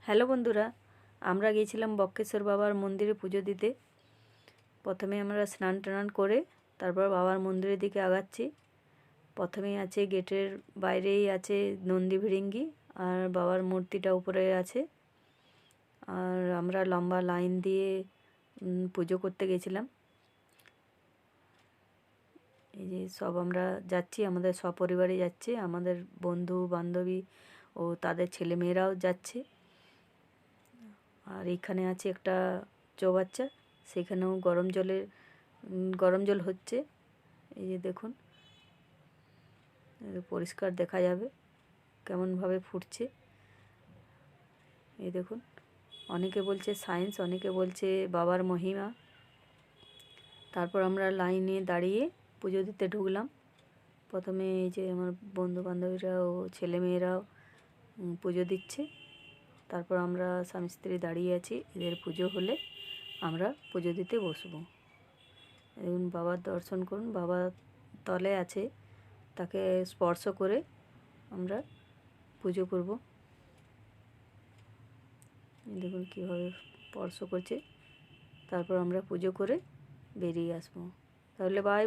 Hello বন্ধুরা, আমরা গিয়েছিলাম বক্রেশ্বর বাবার মন্দিরে পুজো দিতে। প্রথমে আমরা স্নান টান করে তারপর বাবার মন্দিরের দিকে আগাচ্ছি। প্রথমেই আছে গেটের বাইরেই আছে নন্দী ভিড়িঙ্গি, আর বাবার মূর্তিটা উপরে আছে। আর আমরা লম্বা লাইন দিয়ে পুজো করতে গেছিলাম। এই যে সব আমরা যাচ্ছি, আমাদের সপরিবারে যাচ্ছে, আমাদের বন্ধু বান্ধবী ও তাদের ছেলেমেয়েরাও যাচ্ছে। আর এখানে আছে একটা চৌবাচ্চা, সেখানেও গরম জল হচ্ছে। এই যে দেখুন, পরিষ্কার দেখা যাবে কেমনভাবে ফুটছে। এই দেখুন, অনেকে বলছে সায়েন্স, অনেকে বলছে বাবার মহিমা। তারপর আমরা লাইনে দাঁড়িয়ে পুজো দিতে ঢুকলাম। প্রথমে এই যে আমার বন্ধু বান্ধবীরা ও ছেলেমেয়েরাও পুজো দিচ্ছে। তারপর আমরা স্বামী স্ত্রী দাঁড়িয়ে আছি, এদের পুজো হলে আমরা পুজো দিতে বসবো। দেখুন, বাবার দর্শন করুন, বাবা তলে আছে, তাকে স্পর্শ করে আমরা পুজো করব। দেখুন কীভাবে স্পর্শ করছে। তারপর আমরা পুজো করে বেরিয়ে আসবো। তাহলে বাই।